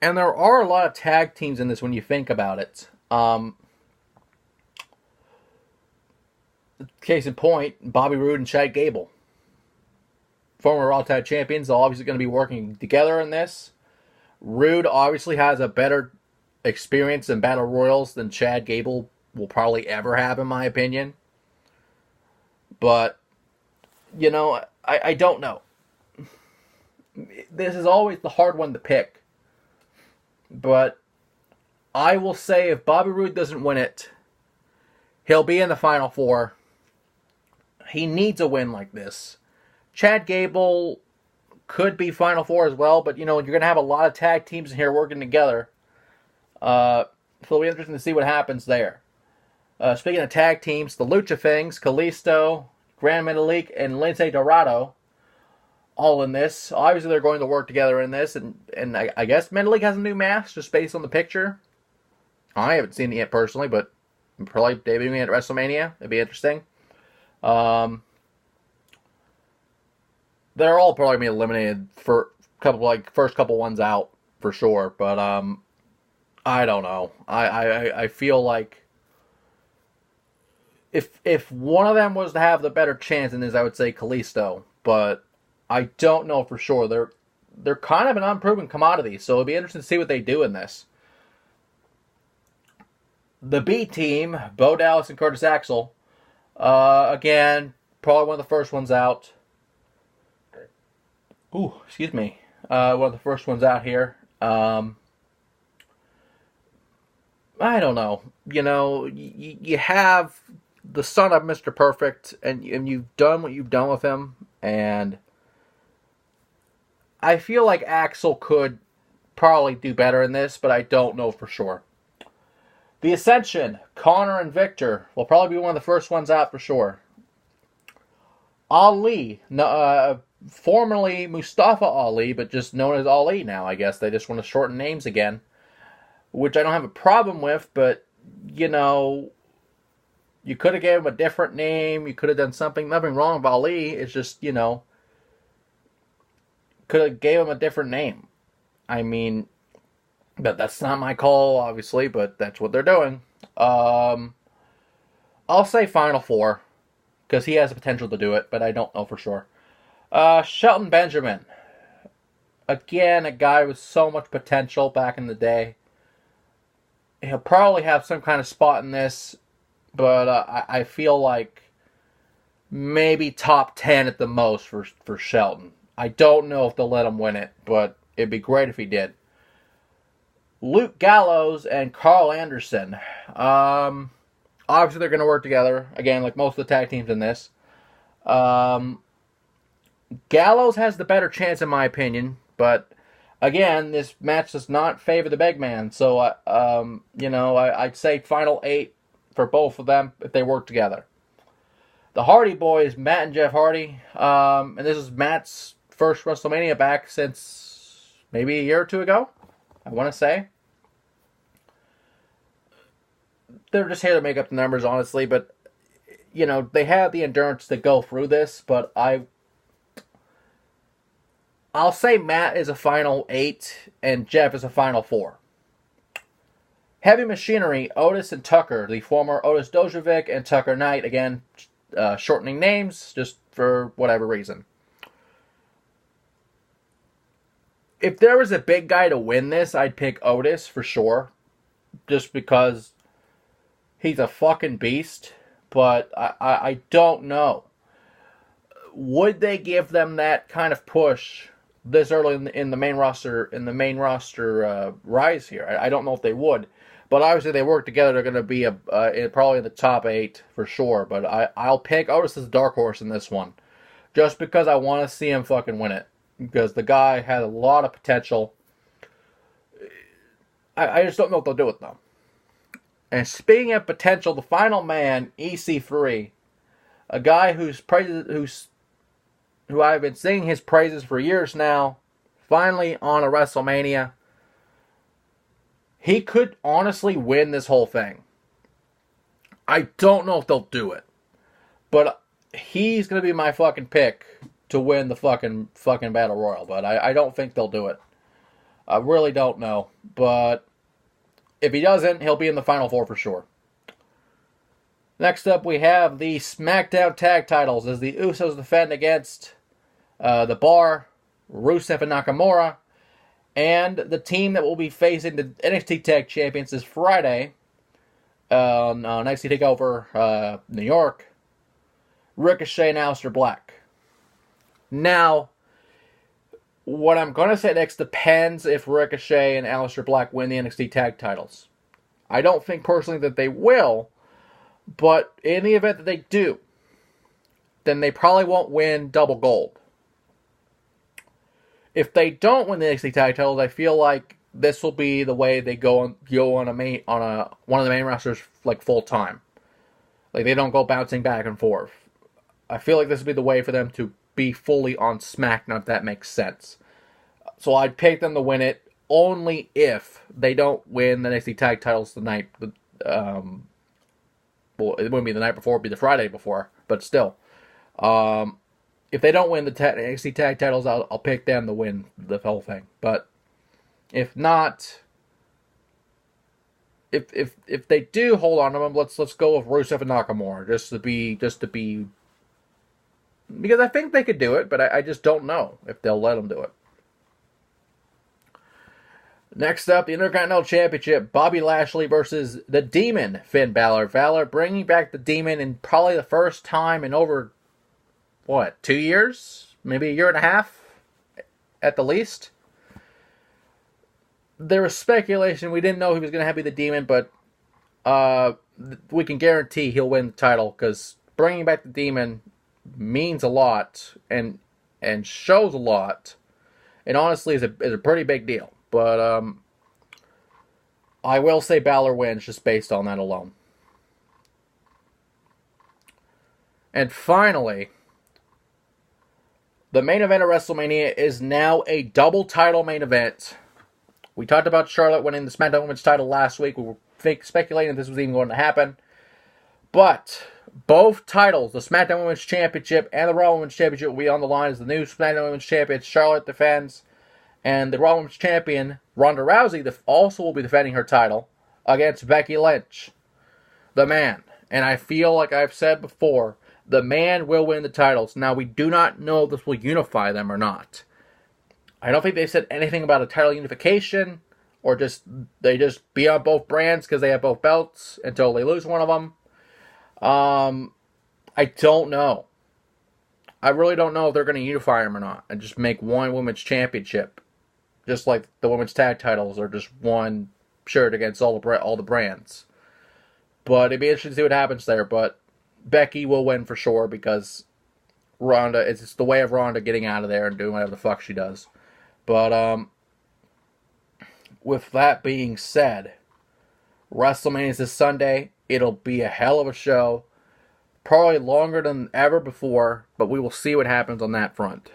And there are a lot of tag teams in this when you think about it. Case in point, Bobby Roode and Chad Gable. Former Raw Tag Champions, are obviously going to be working together in this. Roode obviously has a better experience in Battle Royals than Chad Gable will probably ever have, in my opinion. But, I don't know. This is always the hard one to pick. But I will say if Bobby Roode doesn't win it, he'll be in the Final Four. He needs a win like this. Chad Gable could be Final Four as well, but, you're going to have a lot of tag teams in here working together. So it'll be interesting to see what happens there. Speaking of tag teams, the Lucha Things, Kalisto, Grand Metalik, and Lince Dorado, all in this. Obviously, they're going to work together in this, and I guess Metalik has a new mask, just based on the picture. I haven't seen it yet personally, but probably debuting at WrestleMania. It'd be interesting. They're all probably going to be eliminated for first couple ones out for sure, but I don't know. I feel like if one of them was to have the better chance in this, I would say Kalisto, but I don't know for sure. They're kind of an unproven commodity, so it'll be interesting to see what they do in this. The B team, Bo Dallas and Curtis Axel, again, probably one of the first ones out. Ooh, excuse me. One of the first ones out here. I don't know. You have the son of Mr. Perfect, and you've done what you've done with him, and I feel like Axel could probably do better in this, but I don't know for sure. The Ascension, Connor and Victor, will probably be one of the first ones out for sure. Ali, formerly Mustafa Ali, but just known as Ali now, I guess. They just want to shorten names again, which I don't have a problem with, but, you could have gave him a different name. You could have done something. Nothing wrong with Ali. It's just, could have gave him a different name. I mean, but that's not my call, obviously, but that's what they're doing. I'll say Final Four, because he has the potential to do it, but I don't know for sure. Shelton Benjamin. Again, a guy with so much potential back in the day. He'll probably have some kind of spot in this, but I feel like maybe top 10 at the most for Shelton. I don't know if they'll let him win it, but it'd be great if he did. Luke Gallows and Carl Anderson. Obviously, they're going to work together, again, like most of the tag teams in this. Gallows has the better chance, in my opinion, but again, this match does not favor the big man, so I'd say final 8 for both of them if they work together. The Hardy Boys, Matt and Jeff Hardy, and this is Matt's first WrestleMania back since maybe a year or two ago, I want to say. They're just here to make up the numbers, honestly, but, they have the endurance to go through this, but I'll say Matt is a final 8 and Jeff is a final 4. Heavy Machinery, Otis and Tucker, the former Otis Dojovic and Tucker Knight, again, shortening names just for whatever reason. If there was a big guy to win this, I'd pick Otis for sure, just because he's a fucking beast, but I don't know. Would they give them that kind of push this early in the main roster rise here? I don't know if they would, but obviously they work together. They're going to be probably in the top 8 for sure. But I'll pick Otis as a dark horse in this one, just because I want to see him fucking win it, because the guy had a lot of potential. I just don't know what they'll do with them. And speaking of potential, the final man, EC3, a guy who I've been singing his praises for years now, finally on a WrestleMania. He could honestly win this whole thing. I don't know if they'll do it, but he's going to be my fucking pick to win the fucking Battle Royal, but I don't think they'll do it. I really don't know. But if he doesn't, he'll be in the Final Four for sure. Next up, we have the SmackDown Tag Titles as the Usos defend against the Bar, Rusev and Nakamura. And the team that will be facing the NXT Tag Champions is Friday on NXT TakeOver New York, Ricochet and Aleister Black. Now, what I'm going to say next depends if Ricochet and Aleister Black win the NXT Tag Titles. I don't think personally that they will, but in the event that they do, then they probably won't win double gold. If they don't win the NXT Tag Titles, I feel like this will be the way they go on one of the main rosters like full time. Like they don't go bouncing back and forth. I feel like this would be the way for them to be fully on SmackDown, if that makes sense. So I'd pick them to win it only if they don't win the NXT Tag Titles the night. Well, it wouldn't be the night before; it'd be the Friday before. But still, if they don't win the NXT Tag Titles, I'll pick them to win the whole thing. But if not, if they do hold on to them, let's go with Rusev and Nakamura just to be because I think they could do it, but I just don't know if they'll let them do it. Next up, the Intercontinental Championship, Bobby Lashley versus the Demon, Finn Balor. Balor bringing back the Demon in probably the first time in over, 2 years? Maybe a year and a half at the least. There was speculation. We didn't know he was going to be the Demon, but we can guarantee he'll win the title because bringing back the Demon means a lot and shows a lot, and honestly is a pretty big deal. But I will say Balor wins just based on that alone. And finally, the main event of WrestleMania is now a double title main event. We talked about Charlotte winning the SmackDown Women's title last week. We were speculating this was even going to happen. But both titles, the SmackDown Women's Championship and the Raw Women's Championship, will be on the line as the new SmackDown Women's Champion Charlotte defends. And the Raw Women's Champion, Ronda Rousey, also will be defending her title against Becky Lynch. The man. And I feel like I've said before, the man will win the titles. Now, we do not know if this will unify them or not. I don't think they said anything about a title unification, or they just be on both brands because they have both belts until they lose one of them. I don't know. I really don't know if they're going to unify them or not and just make one women's championship, just like the women's tag titles are just one shirt against all the brands. But it'd be interesting to see what happens there. But Becky will win for sure because Ronda, it's the way of Ronda getting out of there and doing whatever the fuck she does. But with that being said, WrestleMania is this Sunday. It'll be a hell of a show. Probably longer than ever before, but we will see what happens on that front.